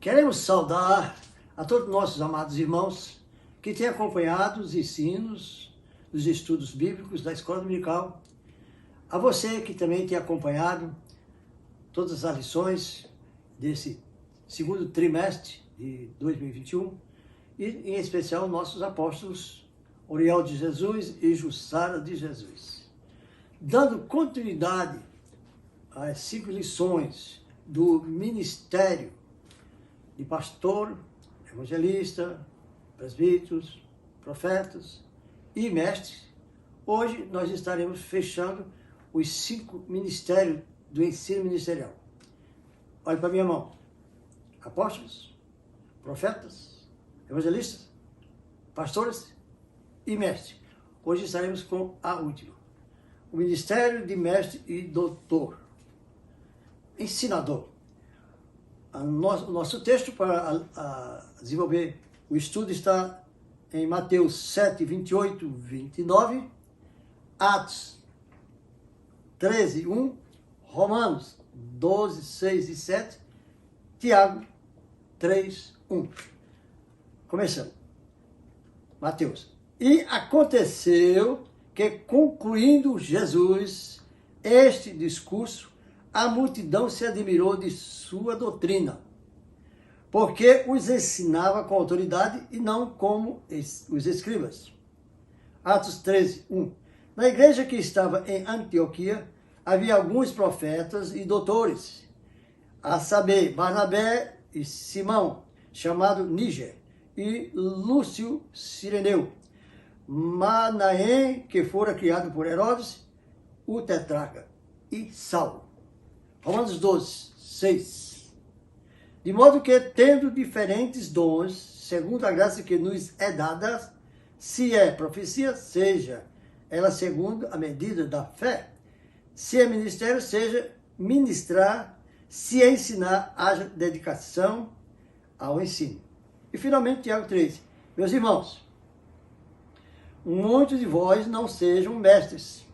Queremos saudar a todos nossos amados irmãos que têm acompanhado os ensinos dos estudos bíblicos da Escola Dominical. A você que também tem acompanhado todas as lições desse segundo trimestre de 2021 e, em especial, nossos apóstolos Oriel de Jesus e Jussara de Jesus. Dando continuidade às 5 lições do ministério de pastor, evangelista, presbíteros, profetas e mestres, hoje nós estaremos fechando os 5 ministérios do ensino ministerial. Olhe para a minha mão. Apóstolos, profetas, evangelistas, pastores e mestres. Hoje estaremos com a última. O ministério de mestre e doutor. Ensinador. O nosso texto para desenvolver o estudo está em Mateus 7, 28, 29, Atos 13, 1, Romanos 12, 6 e 7, Tiago 3, 1. Começando. Mateus. E aconteceu que, concluindo Jesus este discurso, a multidão se admirou de sua doutrina, porque os ensinava com autoridade e não como os escribas. Atos 13, 1. Na igreja que estava em Antioquia, havia alguns profetas e doutores, a saber, Barnabé e Simão, chamado Níger, e Lúcio Cireneu, Manaém, que fora criado por Herodes, o tetrarca, e Saulo. Romanos 12, 6. De modo que, tendo diferentes dons, segundo a graça que nos é dada, se é profecia, seja ela segundo a medida da fé. Se é ministério, seja ministrar. Se é ensinar, haja dedicação ao ensino. E finalmente, Tiago 3. Meus irmãos, muitos de vós não sejam mestres,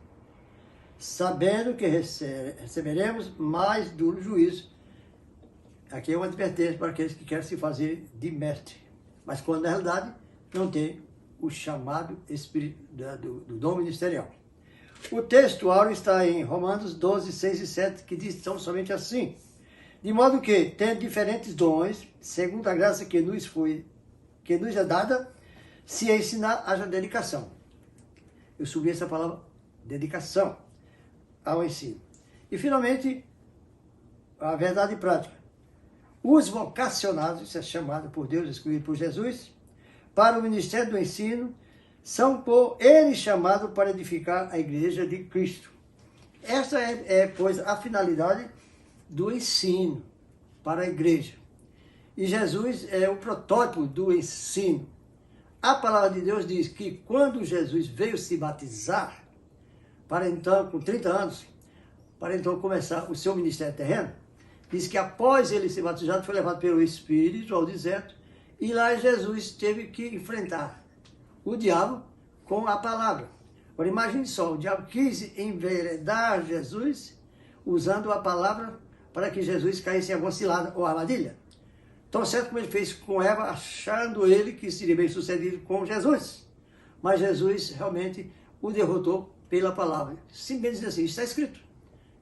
sabendo que receberemos mais duro juízo. Aqui é uma advertência para aqueles que querem se fazer de mestre, mas quando na realidade não tem o chamado do dom ministerial. O texto áureo está em Romanos 12, 6 e 7, que diz tão somente assim: de modo que, tendo diferentes dons, segundo a graça que nos é dada, se ensinar, haja dedicação. Eu subi essa palavra, dedicação ao ensino. E, finalmente, a verdade prática. Os vocacionados, isso é chamado por Deus, escolhido por Jesus, para o ministério do ensino, são por ele chamados para edificar a igreja de Cristo. Esta pois, a finalidade do ensino para a igreja. E Jesus é o protótipo do ensino. A palavra de Deus diz que quando Jesus veio se batizar, para então, com 30 anos, para então começar o seu ministério terreno, diz que após ele ser batizado, foi levado pelo Espírito ao deserto, e lá Jesus teve que enfrentar o diabo com a palavra. Agora imagine só, o diabo quis enveredar Jesus usando a palavra para que Jesus caísse em alguma cilada ou armadilha. Tão certo como ele fez com Eva, achando ele que seria bem sucedido com Jesus. Mas Jesus realmente o derrotou pela palavra. Simplesmente diz assim, está escrito,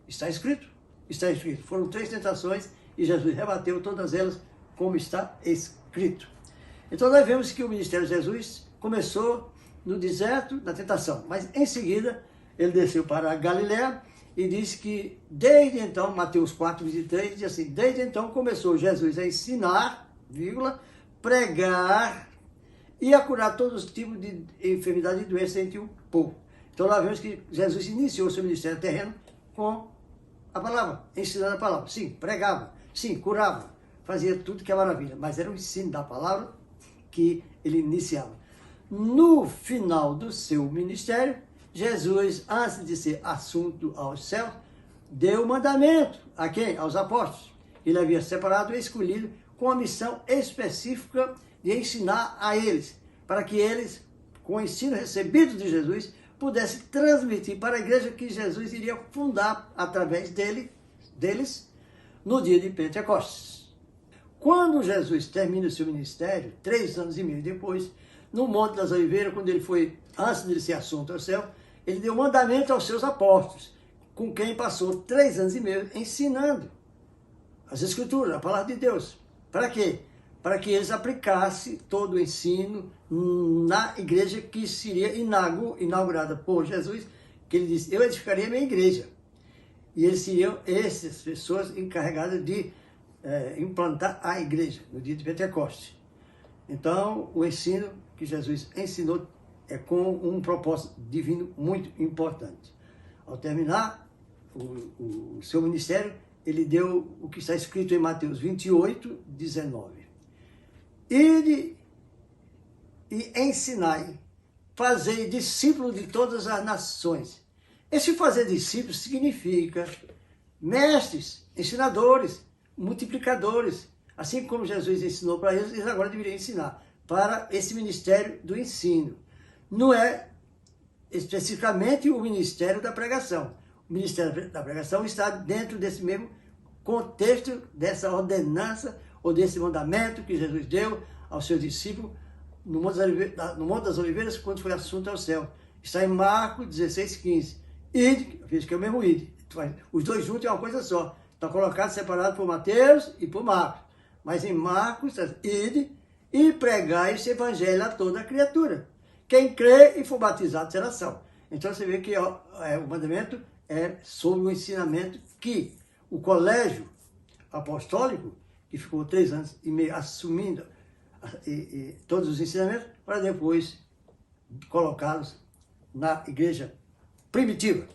está escrito, está escrito. Foram 3 tentações e Jesus rebateu todas elas como está escrito. Então nós vemos que o ministério de Jesus começou no deserto, na tentação. Mas em seguida ele desceu para a Galiléia e diz que desde então, Mateus 4, 23, diz assim, desde então começou Jesus a ensinar, pregar e a curar todos os tipos de enfermidade e doença entre o povo. Então nós vemos que Jesus iniciou seu ministério terreno com a palavra, ensinando a palavra. Sim, pregava, sim, curava, fazia tudo que é maravilha, mas era o ensino da palavra que ele iniciava. No final do seu ministério, Jesus, antes de ser assunto aos céus, deu mandamento a quem? Aos apóstolos. Ele havia separado e escolhido com a missão específica de ensinar a eles, para que eles, com o ensino recebido de Jesus, pudessem transmitir para a igreja que Jesus iria fundar através deles no dia de Pentecostes. Quando Jesus termina o seu ministério, 3 anos e meio depois, no Monte das Oliveiras, quando ele foi, antes de ele ser assunto ao céu, ele deu mandamento aos seus apóstolos, com quem passou 3 anos e meio ensinando as Escrituras, a palavra de Deus. Para quê? Para que eles aplicassem todo o ensino na igreja que seria inaugurada por Jesus, que ele disse, eu edificaria a minha igreja. E eles seriam essas pessoas encarregadas de implantar a igreja no dia de Pentecostes. Então, o ensino que Jesus ensinou é com um propósito divino muito importante. Ao terminar o seu ministério, ele deu o que está escrito em Mateus 28, 19. Ide e ensinai, fazei discípulos de todas as nações. Esse fazer discípulos significa mestres, ensinadores, multiplicadores. Assim como Jesus ensinou para eles, eles agora deveriam ensinar para esse ministério do ensino. Não é especificamente o ministério da pregação. O ministério da pregação está dentro desse mesmo contexto, dessa ordenança ou desse mandamento que Jesus deu aos seus discípulos no Monte das Oliveiras, quando foi assunto ao céu. Está em Marcos 16, 15. Ide, veja que é o mesmo ide. Os dois juntos é uma coisa só. Está colocado separado por Mateus e por Marcos. Mas em Marcos, ide e pregai esse evangelho a toda a criatura. Quem crê e for batizado será salvo. Então você vê que o mandamento é sobre o ensinamento que o colégio apostólico, que ficou 3 anos e meio assumindo todos os ensinamentos, para depois colocá-los na igreja primitiva.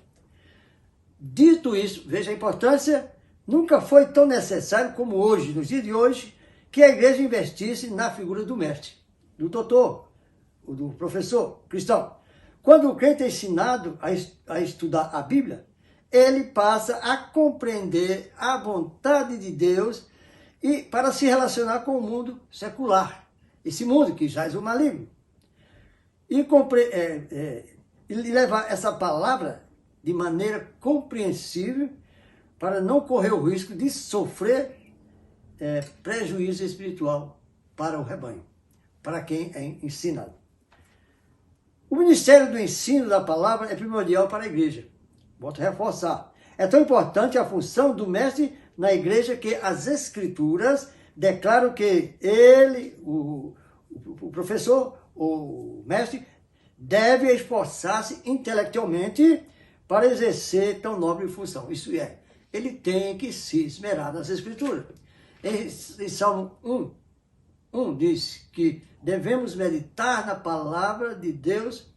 Dito isso, veja a importância, nunca foi tão necessário como hoje, nos dias de hoje, que a igreja investisse na figura do mestre, do doutor, do professor cristão. Quando o crente é ensinado a estudar a Bíblia, ele passa a compreender a vontade de Deus e para se relacionar com o mundo secular, esse mundo que jaz o maligno. E levar essa palavra de maneira compreensível para não correr o risco de sofrer prejuízo espiritual para o rebanho, para quem é ensinado. O ministério do ensino da palavra é primordial para a igreja. Volto a reforçar. É tão importante a função do mestre na igreja que as Escrituras declaram que ele, o professor, o mestre, deve esforçar-se intelectualmente para exercer tão nobre função. Isso é, ele tem que se esmerar nas Escrituras. Em Salmo 1 diz que devemos meditar na palavra de Deus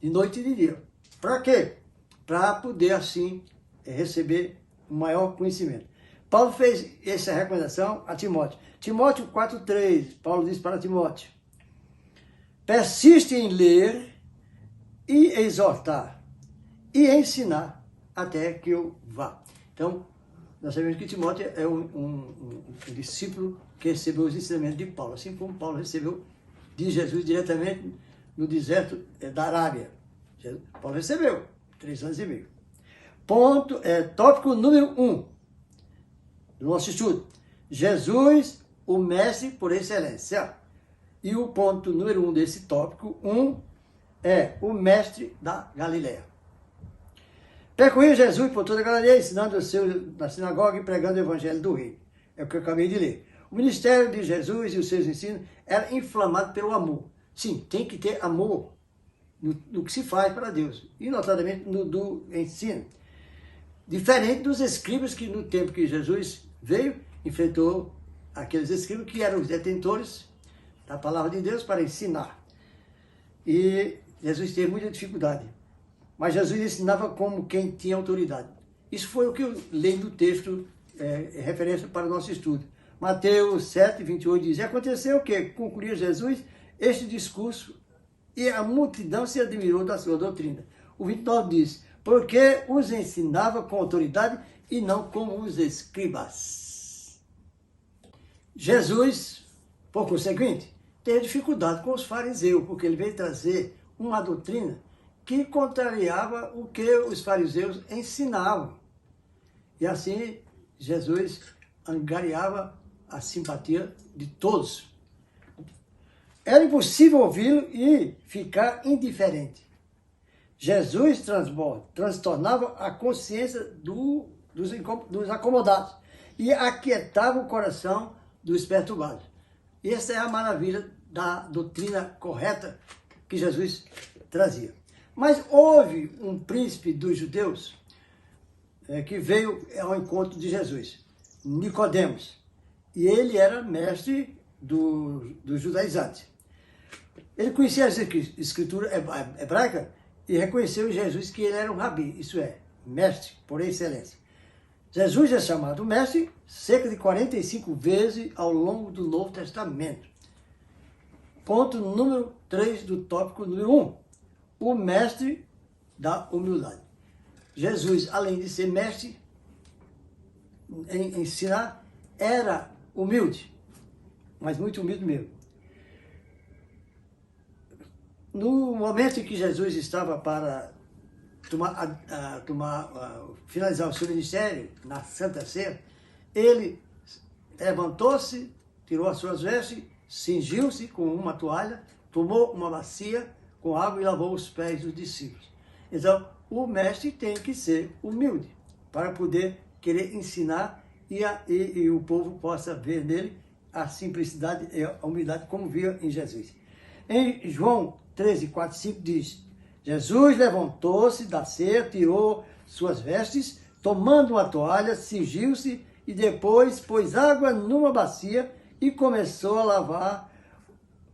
de noite e de dia. Para quê? Para poder, assim, receber um maior conhecimento. Paulo fez essa recomendação a Timóteo. Timóteo 4,3, Paulo diz para Timóteo: persiste em ler e exortar e ensinar até que eu vá. Então, nós sabemos que Timóteo é um discípulo que recebeu os ensinamentos de Paulo, assim como Paulo recebeu de Jesus diretamente no deserto da Arábia. Paulo recebeu 3 anos e meio. Tópico número 1 do nosso estudo. Jesus, o mestre por excelência. E o ponto número 1 desse tópico 1 é o mestre da Galileia. Percorreu Jesus por toda a Galileia, ensinando na sinagoga e pregando o evangelho do reino. É o que eu acabei de ler. O ministério de Jesus e os seus ensinos era inflamado pelo amor. Sim, tem que ter amor no que se faz para Deus. E notadamente do ensino. Diferente dos escribas que no tempo que Jesus veio, enfrentou aqueles escribas que eram os detentores da palavra de Deus para ensinar. E Jesus teve muita dificuldade. Mas Jesus ensinava como quem tinha autoridade. Isso foi o que eu leio do texto, referência para o nosso estudo. Mateus 7, 28 diz: e aconteceu que concluía Jesus este discurso e a multidão se admirou da sua doutrina. O 29 diz: porque os ensinava com autoridade e não como os escribas. Jesus, por conseguinte, teve dificuldade com os fariseus, porque ele veio trazer uma doutrina que contrariava o que os fariseus ensinavam. E assim, Jesus angariava a simpatia de todos. Era impossível ouvi-lo e ficar indiferente. Jesus transtornava a consciência dos acomodados e aquietava o coração dos perturbados. E essa é a maravilha da doutrina correta que Jesus trazia. Mas houve um príncipe dos judeus que veio ao encontro de Jesus, Nicodemos, e ele era mestre dos judaizantes. Ele conhecia a escritura hebraica e reconheceu em Jesus que ele era um rabi, isso é, mestre por excelência. Jesus é chamado mestre cerca de 45 vezes ao longo do Novo Testamento. Ponto número 3 do tópico número 1. O mestre da humildade. Jesus, além de ser mestre em ensinar, era humilde, mas muito humilde mesmo. No momento em que Jesus estava para finalizar o seu ministério, na Santa Ceia, ele levantou-se, tirou as suas vestes, cingiu-se com uma toalha, tomou uma bacia com água e lavou os pés dos discípulos. Então, o mestre tem que ser humilde, para poder querer ensinar e o povo possa ver nele a simplicidade e a humildade como via em Jesus. Em João 13, 4, 5 diz: Jesus levantou-se da ceia, tirou suas vestes, tomando uma toalha, cingiu-se e depois pôs água numa bacia e começou a lavar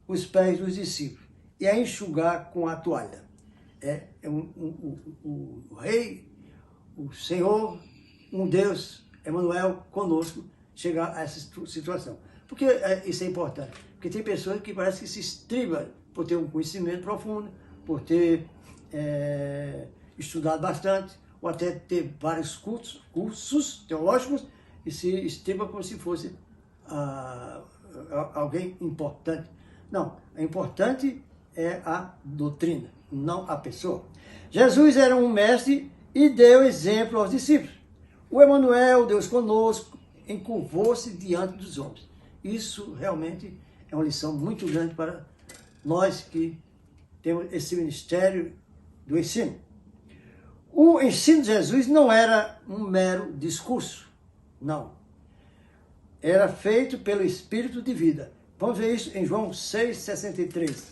os pés dos discípulos e a enxugar com a toalha. O Rei, o Senhor, um Deus, Emmanuel, conosco, chegar a essa situação. Por que isso é importante? Porque tem pessoas que parece que se estribam por ter um conhecimento profundo, por ter estudado bastante, ou até ter vários cursos teológicos, e se estriba como se fosse alguém importante. Não, o importante é a doutrina, não a pessoa. Jesus era um mestre e deu exemplo aos discípulos. O Emmanuel, Deus conosco, encurvou-se diante dos homens. Isso realmente é uma lição muito grande para nós que temos esse ministério do ensino. O ensino de Jesus não era um mero discurso, não. Era feito pelo Espírito de vida. Vamos ver isso em João 6,63,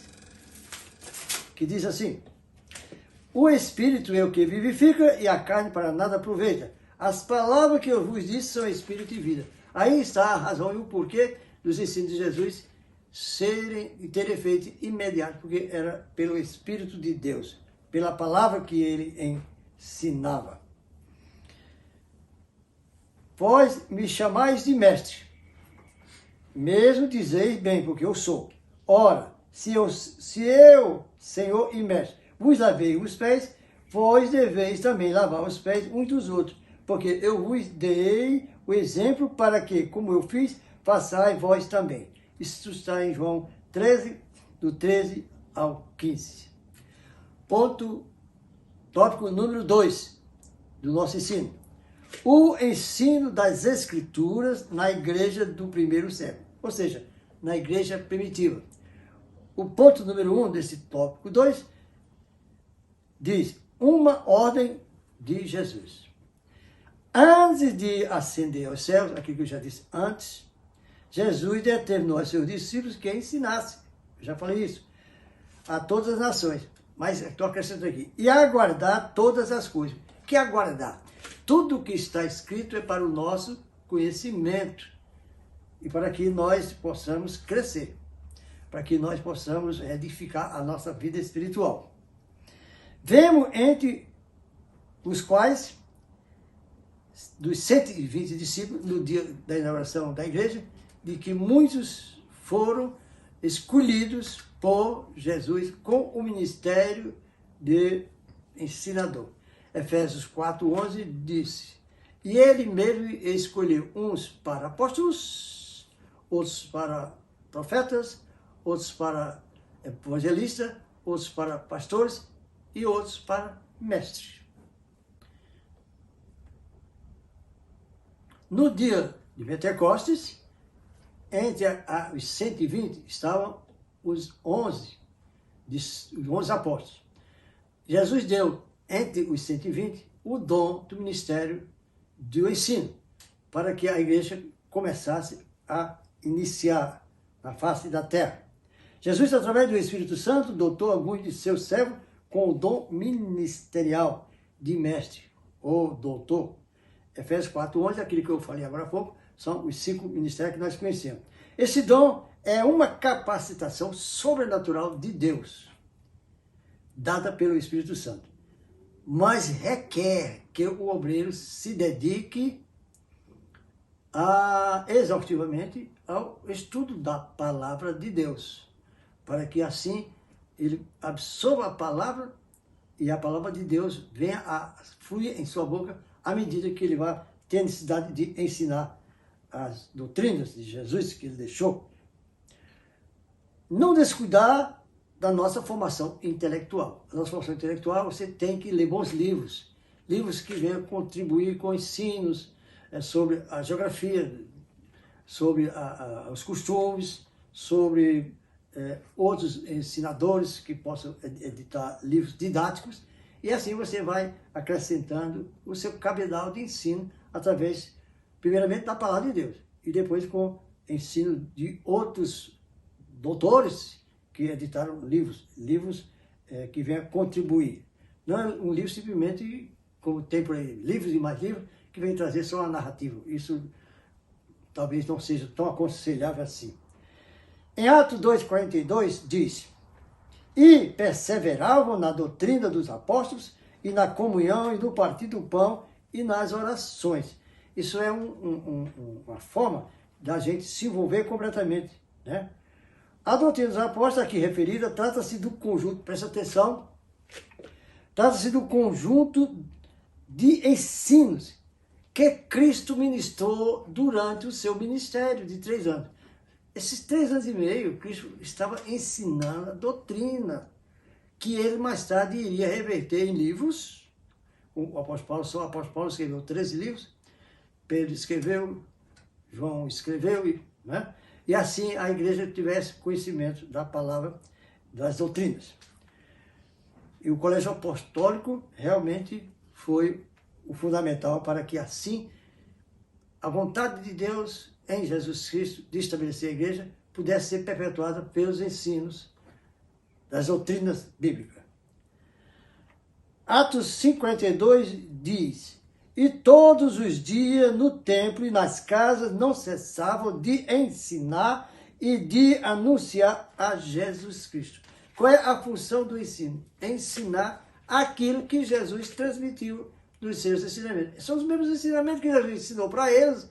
que diz assim: o Espírito é o que vivifica e a carne para nada aproveita. As palavras que eu vos disse são Espírito e vida. Aí está a razão e o porquê dos ensinos de Jesus terem efeito imediato, porque era pelo Espírito de Deus, pela palavra que ele ensinava. Vós me chamais de mestre, mesmo dizeis bem, porque eu sou. Ora, se eu, Senhor e mestre, vos lavei os pés, vós deveis também lavar os pés uns dos outros, porque eu vos dei o exemplo para que, como eu fiz, façais vós também. Isso está em João 13, do 13 ao 15. Tópico número 2 do nosso ensino. O ensino das Escrituras na igreja do primeiro século, ou seja, na igreja primitiva. O ponto número 1 desse tópico 2 diz: uma ordem de Jesus. Antes de ascender aos céus, aquilo que eu já disse antes, Jesus determinou a seus discípulos que ensinasse, eu já falei isso, a todas as nações, mas estou acrescentando aqui, e aguardar todas as coisas. Que aguardar? Tudo o que está escrito é para o nosso conhecimento e para que nós possamos crescer, para que nós possamos edificar a nossa vida espiritual. Vemos entre os quais, dos 120 discípulos, no dia da inauguração da igreja, de que muitos foram escolhidos por Jesus com o ministério de ensinador. Efésios 4:11 disse: e ele mesmo escolheu uns para apóstolos, outros para profetas, outros para evangelistas, outros para pastores e outros para mestres. No dia de Pentecostes, entre os 120 estavam os 11 apóstolos. Jesus deu, entre os 120, o dom do ministério do ensino, para que a igreja começasse a iniciar na face da terra. Jesus, através do Espírito Santo, dotou alguns de seus servos com o dom ministerial de mestre ou doutor. Efésios 4:11, aquilo que eu falei agora há pouco, são os 5 ministérios que nós conhecemos. Esse dom é uma capacitação sobrenatural de Deus, dada pelo Espírito Santo, mas requer que o obreiro se dedique exaustivamente ao estudo da palavra de Deus, para que assim ele absorva a palavra e a palavra de Deus venha a fluir em sua boca à medida que ele vai ter necessidade de ensinar as doutrinas de Jesus que ele deixou. Não descuidar da nossa formação intelectual. A nossa formação intelectual, você tem que ler bons livros, livros que venham contribuir com ensinos sobre a geografia, sobre os costumes, sobre outros ensinadores que possam editar livros didáticos, e assim você vai acrescentando o seu cabedal de ensino através, primeiramente, da palavra de Deus, e depois com ensino de outros doutores que editaram livros que venham contribuir. Não é um livro simplesmente, como tem por aí, livros e mais livros, que vem trazer só uma narrativa. Isso talvez não seja tão aconselhável assim. Em Atos 2,42 diz: e perseveravam na doutrina dos apóstolos, e na comunhão, e no partir do pão, e nas orações. Isso é uma forma da gente se envolver completamente, né? A doutrina dos apóstolos, aqui referida, trata-se do conjunto, presta atenção, trata-se do conjunto de ensinos que Cristo ministrou durante o seu ministério de 3 anos. Esses 3 anos e meio, Cristo estava ensinando a doutrina, que ele mais tarde iria reverter em livros. O apóstolo Paulo escreveu 13 livros, Pedro escreveu, João escreveu, né? E assim a igreja tivesse conhecimento da palavra, das doutrinas. E o colégio apostólico realmente foi o fundamental para que assim a vontade de Deus em Jesus Cristo de estabelecer a igreja pudesse ser perpetuada pelos ensinos das doutrinas bíblicas. Atos 52 diz: e todos os dias no templo e nas casas não cessavam de ensinar e de anunciar a Jesus Cristo. Qual é a função do ensino? Ensinar aquilo que Jesus transmitiu dos seus ensinamentos. São os mesmos ensinamentos que Jesus ensinou para eles,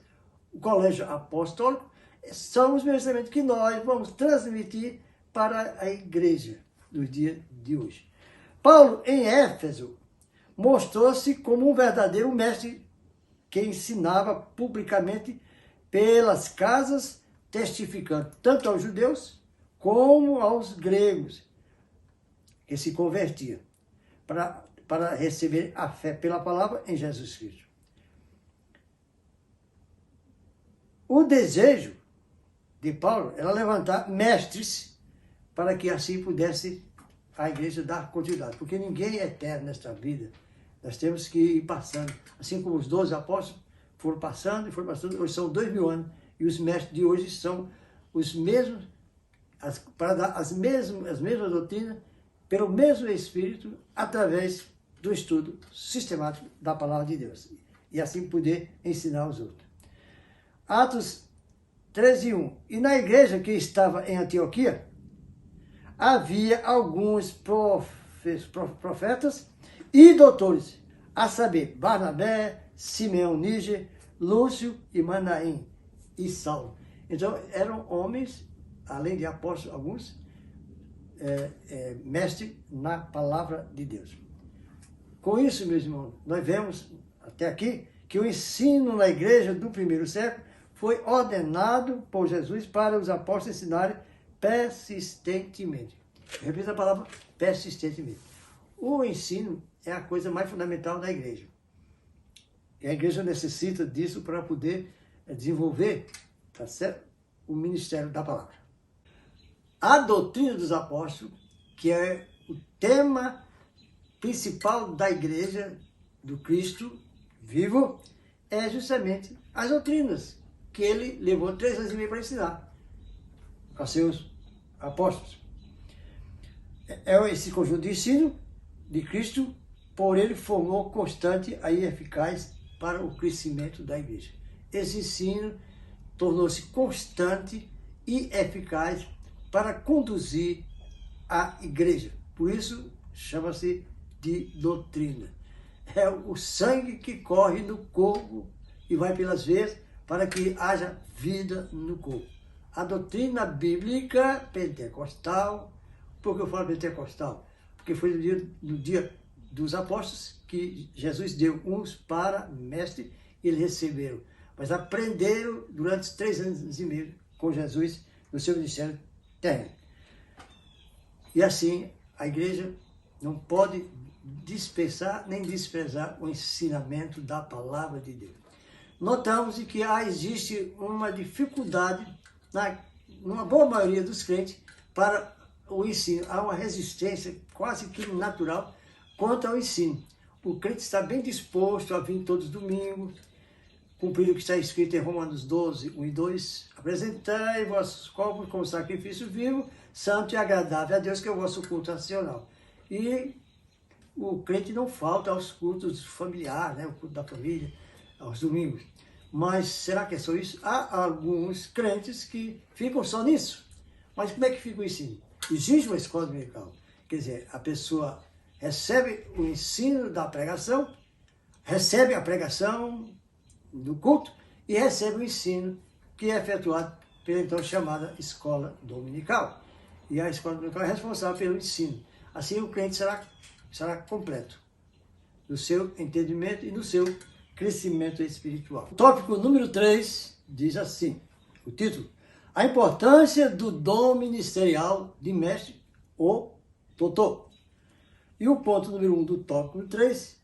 o colégio apostólico, são os mesmos ensinamentos que nós vamos transmitir para a igreja dos dias de hoje. Paulo, em Éfeso, mostrou-se como um verdadeiro mestre que ensinava publicamente pelas casas, testificando tanto aos judeus como aos gregos que se convertiam para receber a fé pela palavra em Jesus Cristo. O desejo de Paulo era levantar mestres para que assim pudesse a igreja dar continuidade, porque ninguém é eterno nesta vida. Nós temos que ir passando, assim como os 12 apóstolos foram passando, hoje são 2000 anos, e os mestres de hoje são os mesmos, para dar as mesmas doutrinas, pelo mesmo Espírito, através do estudo sistemático da palavra de Deus, e assim poder ensinar os outros. Atos 13:1. E na igreja que estava em Antioquia, havia alguns profetas e doutores, a saber, Barnabé, Simeão Níger, Lúcio e Manaém e Saulo. Então, eram homens, além de apóstolos, alguns, mestres na palavra de Deus. Com isso, meus irmãos, nós vemos até aqui que o ensino na igreja do primeiro século foi ordenado por Jesus para os apóstolos ensinarem persistentemente. Repita a palavra persistentemente. O ensino é a coisa mais fundamental da igreja. E a igreja necessita disso para poder desenvolver, tá certo? o ministério da palavra. A doutrina dos apóstolos, que é o tema principal da igreja do Cristo vivo, é justamente as doutrinas que ele levou 3 anos e meio para ensinar aos seus apóstolos. É esse conjunto de ensino de Cristo, por ele formou constante e eficaz para o crescimento da igreja. Esse ensino tornou-se constante e eficaz para conduzir a igreja. Por isso, chama-se de doutrina. É o sangue que corre no corpo e vai pelas veias para que haja vida no corpo. A doutrina bíblica pentecostal, por que eu falo pentecostal? Porque foi no dia dos apóstolos que Jesus deu uns para mestre e eles receberam. Mas aprenderam durante 3 anos e meio com Jesus no seu ministério terreno. E assim, a igreja não pode dispensar nem desprezar o ensinamento da palavra de Deus. Notamos que existe uma dificuldade numa boa maioria dos crentes para o ensino. Há uma resistência quase que natural quanto ao ensino. O crente está bem disposto a vir todos os domingos, cumprir o que está escrito em Romanos 12, 1 e 2. Apresentai vossos corpos como sacrifício vivo, santo e agradável a Deus, que é o vosso culto racional. E o crente não falta aos cultos familiares, né? O culto da família, aos domingos. Mas será que é só isso? Há alguns crentes que ficam só nisso. Mas como é que fica o ensino? Existe uma escola dominical. Quer dizer, a pessoa recebe o ensino da pregação, recebe a pregação do culto e recebe o ensino que é efetuado pela então chamada escola dominical. E a escola dominical é responsável pelo ensino. Assim o crente será completo no seu entendimento e no seu crescimento espiritual. O tópico número 3 diz assim, o título: a importância do dom ministerial de mestre ou doutor. E o ponto número 1 do tópico 3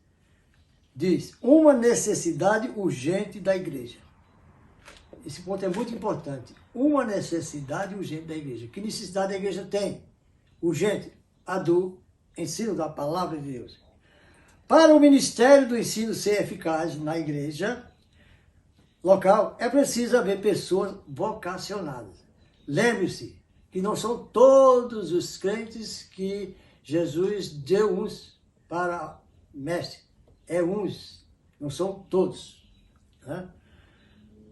diz, uma necessidade urgente da igreja. Esse ponto é muito importante. Uma necessidade urgente da igreja. Que necessidade a igreja tem? Urgente. A do ensino da palavra de Deus. Para o ministério do ensino ser eficaz na igreja local, é preciso haver pessoas vocacionadas. Lembre-se que não são todos os crentes que Jesus deu uns para mestre. É uns, não são todos. Né?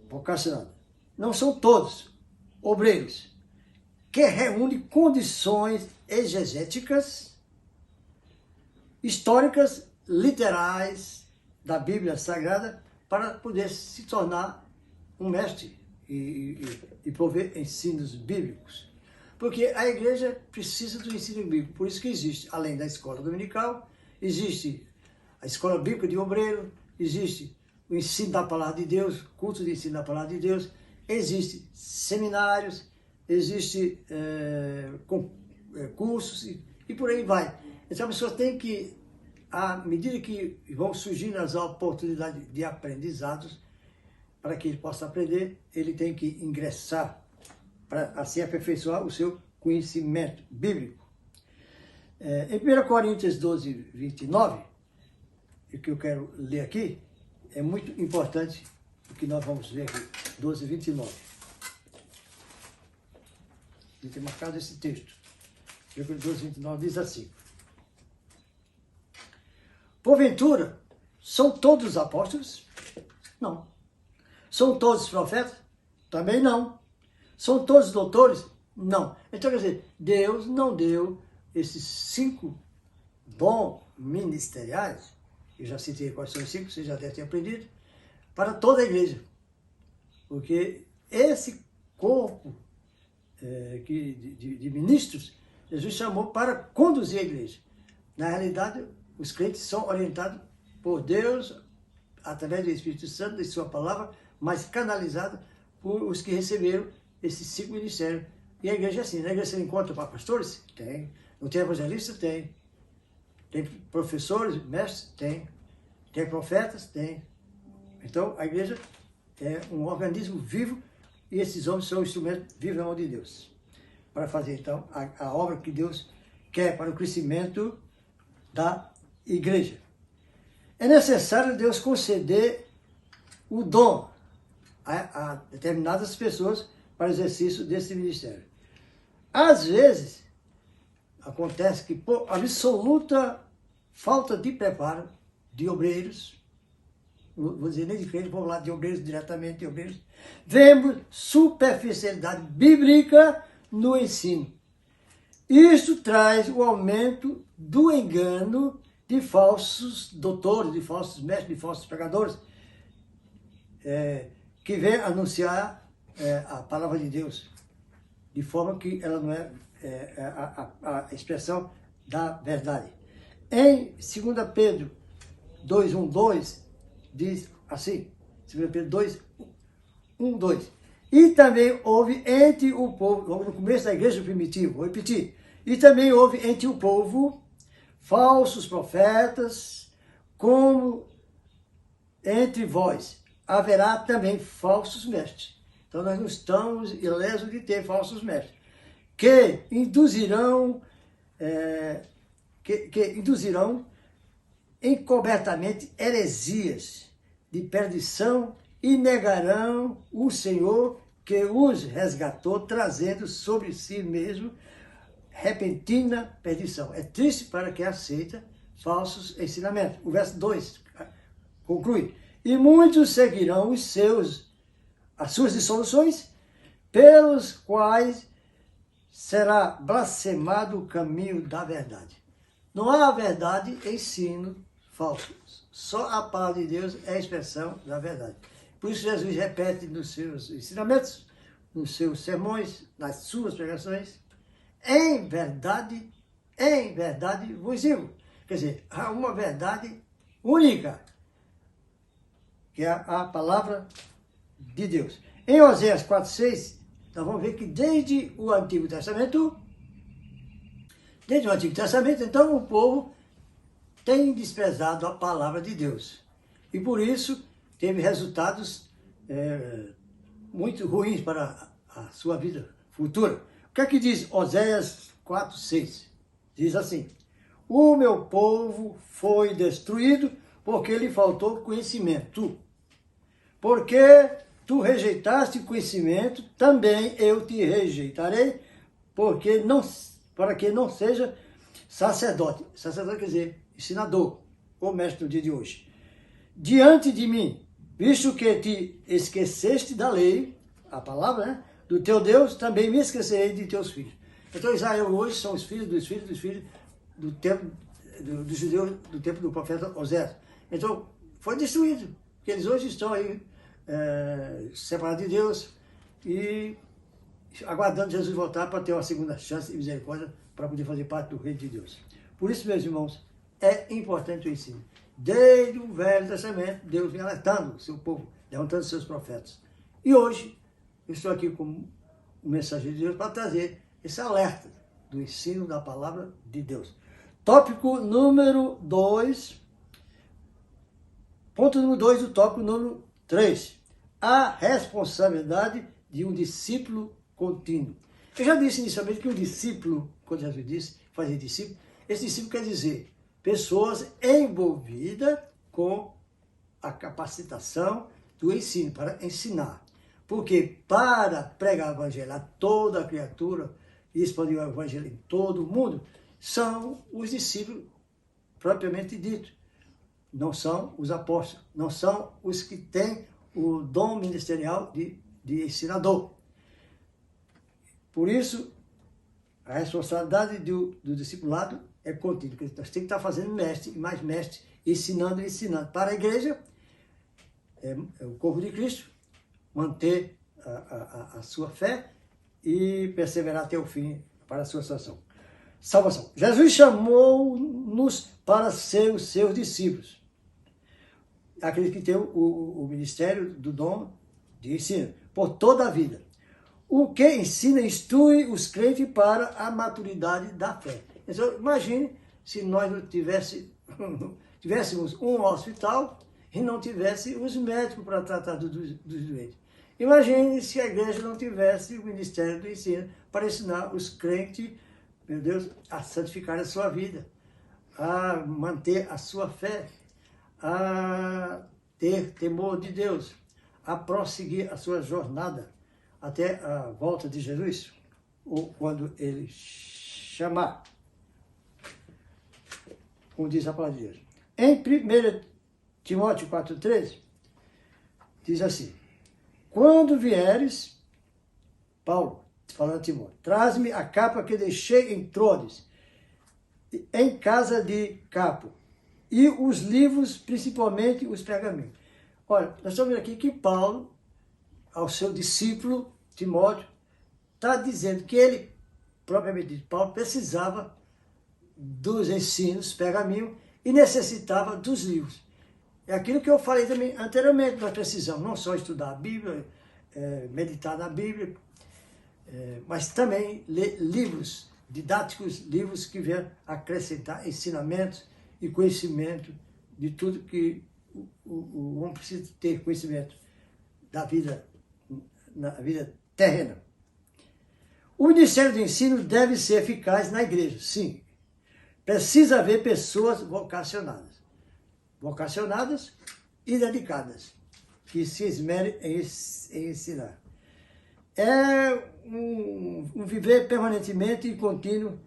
Vocacionados. Não são todos obreiros, que reúne condições exegéticas, históricas, literais da Bíblia Sagrada para poder se tornar um mestre e prover ensinos bíblicos. Porque a igreja precisa do ensino bíblico, por isso que existe, além da escola dominical, existe a escola bíblica de obreiro, existe o ensino da palavra de Deus, culto de ensino da palavra de Deus, existe seminários, existe cursos e por aí vai. Então a pessoa tem que, à medida que vão surgindo as oportunidades de aprendizados, para que ele possa aprender, ele tem que ingressar para assim aperfeiçoar o seu conhecimento bíblico. Em 1 Coríntios 12, 29, o que eu quero ler aqui, é muito importante o que nós vamos ver aqui, 12, 29. Eu tenho marcado esse texto. 12, 29 diz assim: porventura, são todos apóstolos? Não. São todos profetas? Também não. São todos doutores? Não. Então, quer dizer, Deus não deu esses 5 dons ministeriais, eu já citei quais são os 5, você já deve ter aprendido, para toda a igreja. Porque esse corpo de ministros, Jesus chamou para conduzir a igreja. Na realidade, os crentes são orientados por Deus, através do Espírito Santo, de sua palavra, mas canalizados por os que receberam esses 5 ministérios. E a igreja é assim. Na igreja você encontra para pastores? Tem. Não tem evangelista? Tem. Tem professores, mestres? Tem. Tem profetas? Tem. Então, a igreja é um organismo vivo e esses homens são instrumentos vivos na mão de Deus, para fazer então a obra que Deus quer para o crescimento da igreja. É necessário Deus conceder o dom a determinadas pessoas para o exercício desse ministério. Às vezes, acontece que por absoluta falta de preparo de obreiros, vou dizer nem de crentes, vamos lá de obreiros, diretamente de obreiros, vemos superficialidade bíblica no ensino. Isso traz o aumento do engano de falsos doutores, de falsos mestres, de falsos pregadores, que vêm anunciar a palavra de Deus, de forma que ela não é a expressão da verdade. Em 2 Pedro 2:1-2, diz assim, 2 Pedro 2:1-2, e também houve entre o povo, no começo da igreja primitiva, vou repetir, e também houve entre o povo falsos profetas, como entre vós haverá também falsos mestres. Então nós não estamos ilesos de ter falsos mestres, que induzirão encobertamente heresias de perdição e negarão o Senhor que os resgatou, trazendo sobre si mesmo repentina perdição. É triste para quem aceita falsos ensinamentos. O verso 2 conclui: e muitos seguirão as suas dissoluções, pelos quais será blasfemado o caminho da verdade. Não há verdade, ensino falso. Só a palavra de Deus é a expressão da verdade. Por isso Jesus repete nos seus ensinamentos, nos seus sermões, nas suas pregações: em verdade vos digo. Quer dizer, há uma verdade única, que é a palavra de Deus. Em Oséias 4:6, nós vamos ver que desde o Antigo Testamento, então o povo tem desprezado a palavra de Deus. E por isso teve resultados muito ruins para a sua vida futura. O que é que diz Oséias 4:6? Diz assim: o meu povo foi destruído porque lhe faltou conhecimento. Porque tu rejeitaste conhecimento, também eu te rejeitarei, para que não seja sacerdote. Sacerdote quer dizer ensinador, ou mestre no dia de hoje. Diante de mim, visto que te esqueceste da lei, a palavra, né, do teu Deus, também me esquecerei de teus filhos. Então Israel hoje são os filhos do tempo dos judeus, do tempo do profeta Oséias. Então foi destruído, porque eles hoje estão aí separados de Deus e aguardando Jesus voltar para ter uma segunda chance e misericórdia para poder fazer parte do reino de Deus. Por isso, meus irmãos, é importante o ensino. Desde o Velho Testamento, Deus vem alertando o seu povo, levantando seus profetas. E hoje, eu estou aqui como um mensageiro de Deus para trazer esse alerta do ensino da palavra de Deus. Tópico número 2, ponto número 2 do tópico número 3. A responsabilidade de um discípulo contínuo. Eu já disse inicialmente que o discípulo, quando Jesus disse fazer discípulo, esse discípulo quer dizer pessoas envolvidas com a capacitação do ensino, para ensinar. Porque para pregar o evangelho a toda a criatura e expandir o evangelho em todo o mundo, são os discípulos propriamente dito. Não são os apóstolos, não são os que têm o dom ministerial de ensinador. Por isso, a responsabilidade do discipulado é contínua. Nós temos que estar fazendo mestre e mais mestre, ensinando e ensinando. Para a igreja, o corpo de Cristo, manter a sua fé e perseverar até o fim para a sua salvação. Jesus chamou-nos para ser os seus discípulos. Aqueles que têm o ministério do dom de ensino, por toda a vida. O que ensina, instrui os crentes para a maturidade da fé. Então, imagine se nós não tivéssemos um hospital e não tivesse os médicos para tratar dos doentes. Imagine se a igreja não tivesse o ministério do ensino para ensinar os crentes, meu Deus, a santificar a sua vida, a manter a sua fé, a ter temor de Deus, a prosseguir a sua jornada até a volta de Jesus, ou quando ele chamar, como diz a palavra de Deus. Em 1 Timóteo 4,13, diz assim: quando vieres, Paulo, falando a Timóteo, traz-me a capa que deixei em Troades, em casa de Capo, e os livros, principalmente os pergaminhos. Olha, nós estamos vendo aqui que Paulo, ao seu discípulo Timóteo, está dizendo que ele, propriamente dito, Paulo, precisava dos ensinos, pergaminho, e necessitava dos livros. É aquilo que eu falei também anteriormente, nós precisamos não só estudar a Bíblia, meditar na Bíblia, mas também ler livros didáticos, livros que venham acrescentar ensinamentos e conhecimento de tudo que o homem precisa ter conhecimento da vida, na vida terrena. O ministério do ensino deve ser eficaz na igreja, sim. Precisa haver pessoas vocacionadas e dedicadas, que se esmerem em ensinar. É um viver permanentemente e contínuo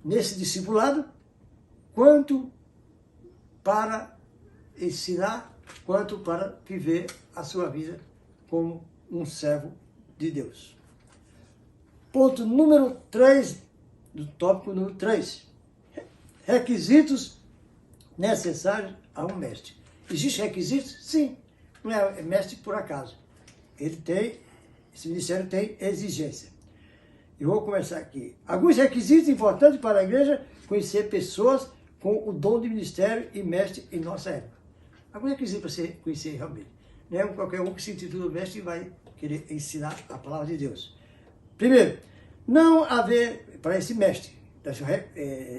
nesse discipulado, quanto para ensinar, quanto para viver a sua vida como um servo de Deus. Ponto número 3, do tópico número 3. Requisitos necessários a um mestre. Existem requisitos? Sim. Não é mestre por acaso. Esse ministério tem exigência. Eu vou começar aqui. Alguns requisitos importantes para a igreja: conhecer pessoas com o dom de ministério e mestre em nossa época. Alguns requisitos para você conhecer realmente. Não é qualquer um que se intitula mestre e vai querer ensinar a palavra de Deus. Primeiro, não haver, para esse mestre,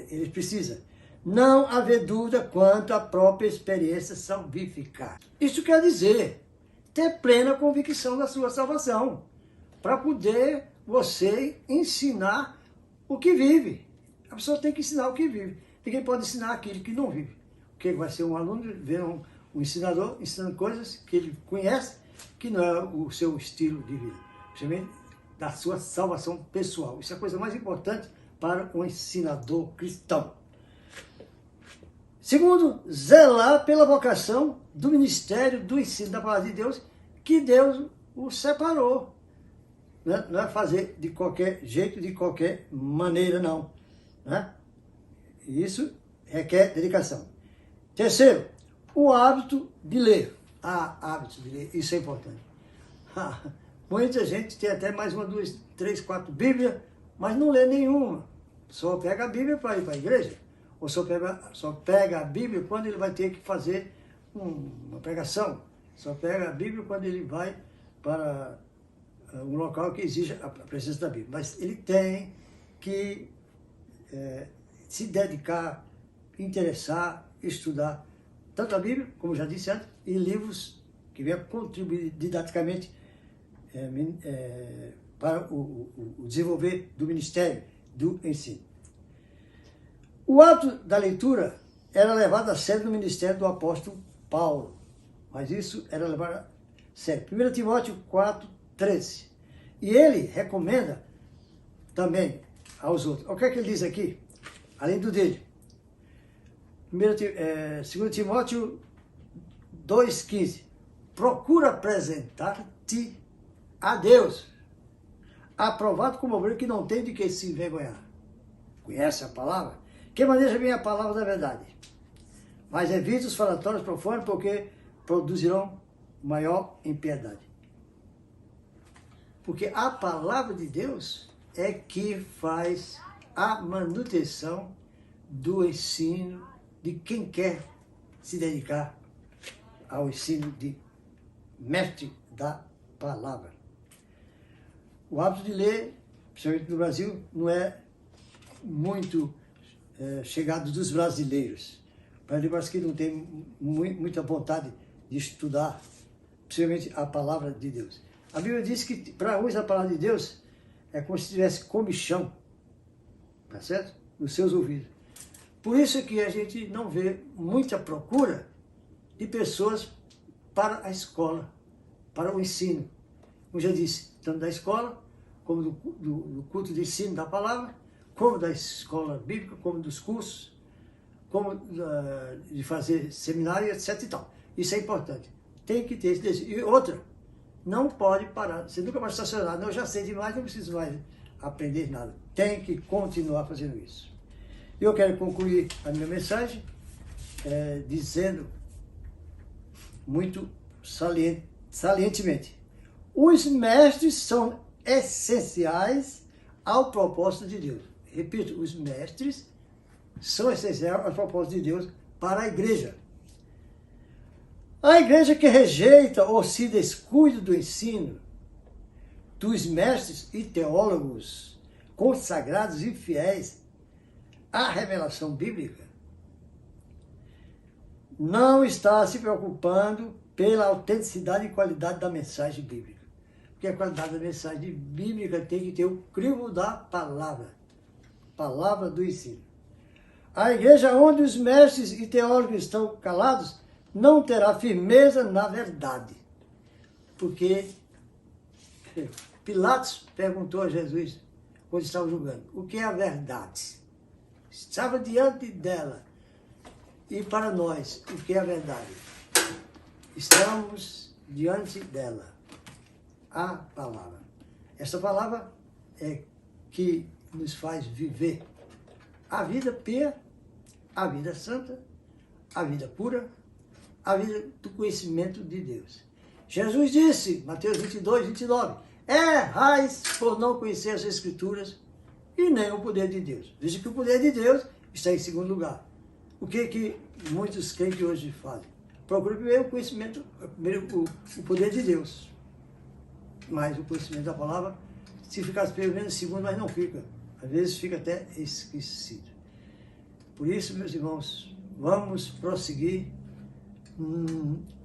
ele precisa não haver dúvida quanto à própria experiência salvífica. Isso quer dizer ter plena convicção da sua salvação, para poder você ensinar o que vive. A pessoa tem que ensinar o que vive. Ninguém pode ensinar aquilo que não vive. Porque vai ser um aluno, ver um ensinador ensinando coisas que ele conhece, que não é o seu estilo de vida. Principalmente da sua salvação pessoal. Isso é a coisa mais importante para um ensinador cristão. Segundo, zelar pela vocação do ministério do ensino da palavra de Deus, que Deus o separou. Não é fazer de qualquer jeito, de qualquer maneira, não. Isso requer dedicação. Terceiro, o hábito de ler. Hábito de ler, isso é importante. Muita gente tem até mais uma, duas, três, quatro Bíblias, mas não lê nenhuma. Só pega a Bíblia para ir para a igreja. Ou só pega a Bíblia quando ele vai ter que fazer uma pregação. Só pega a Bíblia quando ele vai para um local que exija a presença da Bíblia. Mas ele tem que se dedicar, interessar, estudar tanto a Bíblia, como já disse antes, e livros que venham contribuir didaticamente para o desenvolver do ministério do ensino. O ato da leitura era levado a sério no ministério do apóstolo Paulo, mas isso era levado a sério. 1 Timóteo 4,13. E ele recomenda também aos outros. O que é que ele diz aqui? Além do dele. 2 Timóteo 2,15. Procura apresentar-te a Deus, aprovado como obreiro que não tem de que se envergonhar. Conhece a palavra? Que maneja bem a palavra da verdade. Mas evite os falatórios profanos, porque produzirão maior impiedade. Porque a palavra de Deus é que faz a manutenção do ensino de quem quer se dedicar ao ensino de mestre da palavra. O hábito de ler, principalmente no Brasil, não é muito chegado dos brasileiros. O brasileiro parece que não tem muita vontade de estudar principalmente a palavra de Deus. A Bíblia diz que para uns a palavra de Deus é como se tivesse comichão, tá certo? Nos seus ouvidos. Por isso que a gente não vê muita procura de pessoas para a escola, para o ensino. Como já disse, tanto da escola, como do culto de ensino da palavra, como da escola bíblica, como dos cursos, como de fazer seminário, etc. e tal. Isso é importante. Tem que ter esse desejo. E outra, não pode parar. Você nunca vai estacionar. Não, eu já sei demais, não preciso mais aprender nada. Tem que continuar fazendo isso. E eu quero concluir a minha mensagem dizendo muito salientemente: os mestres são essenciais ao propósito de Deus. Repito, os mestres são essenciais ao propósito de Deus para a igreja. A igreja que rejeita ou se descuida do ensino dos mestres e teólogos consagrados e fiéis à revelação bíblica não está se preocupando pela autenticidade e qualidade da mensagem bíblica. Porque a qualidade da mensagem bíblica tem que ter o crivo da palavra do ensino. A igreja onde os mestres e teólogos estão calados não terá firmeza na verdade. Porque Pilatos perguntou a Jesus, quando estava julgando, o que é a verdade? Estava diante dela. E para nós, o que é a verdade? Estamos diante dela. A palavra. Esta palavra é que nos faz viver a vida pia, a vida santa, a vida pura, a vida do conhecimento de Deus. Jesus disse, Mateus 22, 29, errais por não conhecer as Escrituras e nem o poder de Deus. Veja que o poder de Deus está em segundo lugar. O que muitos crentes hoje fazem? Procura primeiro o conhecimento, primeiro o poder de Deus. Mas o conhecimento da palavra, se ficasse pelo menos segundo, mas não fica. Às vezes fica até esquecido. Por isso, meus irmãos, vamos prosseguir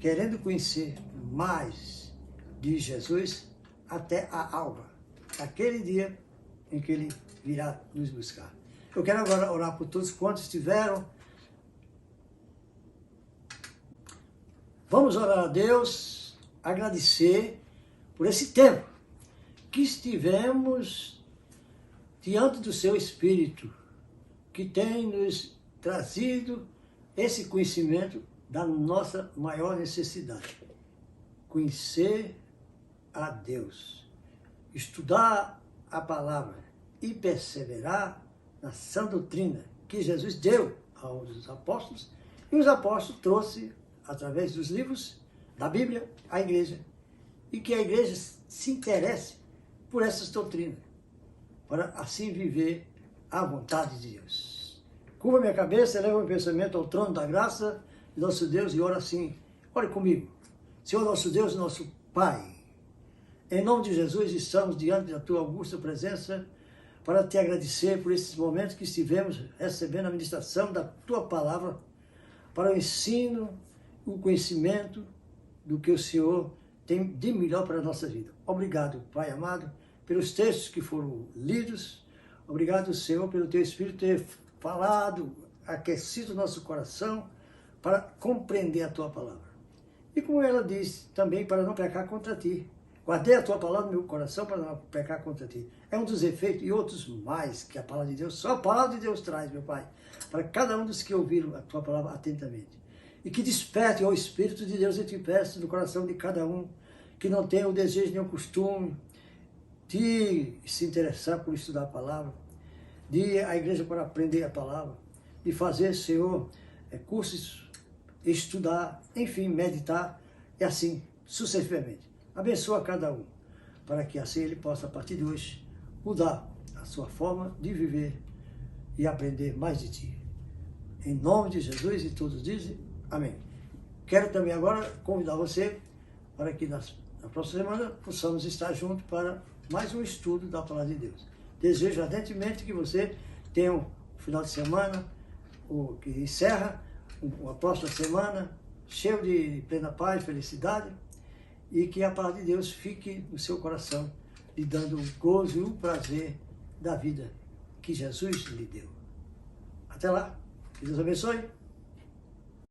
querendo conhecer mais de Jesus até a alva, aquele dia em que Ele virá nos buscar. Eu quero agora orar por todos quantos estiveram. Vamos orar a Deus, agradecer por esse tempo que estivemos diante do Seu Espírito, que tem nos trazido esse conhecimento da nossa maior necessidade. Conhecer a Deus, estudar a palavra e perseverar na sã doutrina que Jesus deu aos apóstolos e os apóstolos trouxe através dos livros da Bíblia à igreja, e que a igreja se interesse por essas doutrinas, para assim viver a vontade de Deus. Curva minha cabeça, eleva meu pensamento ao trono da graça de nosso Deus e ora assim. Ore comigo. Senhor nosso Deus, nosso Pai, em nome de Jesus estamos diante da Tua augusta presença para Te agradecer por esses momentos que estivemos recebendo a ministração da Tua palavra, para o ensino, o conhecimento do que o Senhor tem de melhor para a nossa vida. Obrigado, Pai amado, pelos textos que foram lidos. Obrigado, Senhor, pelo Teu Espírito ter falado, aquecido o nosso coração para compreender a Tua palavra. E como ela diz, também para não pecar contra Ti. Guardei a Tua palavra no meu coração para não pecar contra Ti. É um dos efeitos e outros mais que a palavra de Deus, só a palavra de Deus traz, meu Pai, para cada um dos que ouviram a Tua palavra atentamente. E que desperte o Espírito de Deus, eu te peço, no coração de cada um, que não tenha o desejo nem o costume de se interessar por estudar a palavra, de ir à igreja para aprender a palavra, de fazer, Senhor, cursos, estudar, enfim, meditar, e assim, sucessivamente. Abençoa cada um, para que assim ele possa, a partir de hoje, mudar a sua forma de viver e aprender mais de Ti. Em nome de Jesus, e todos dizem amém. Quero também agora convidar você para que na próxima semana possamos estar juntos para mais um estudo da Palavra de Deus. Desejo ardentemente que você tenha um final de semana, que encerra a próxima semana, cheio de plena paz, felicidade, e que a paz de Deus fique no seu coração, lhe dando o gozo e o prazer da vida que Jesus lhe deu. Até lá, que Deus abençoe.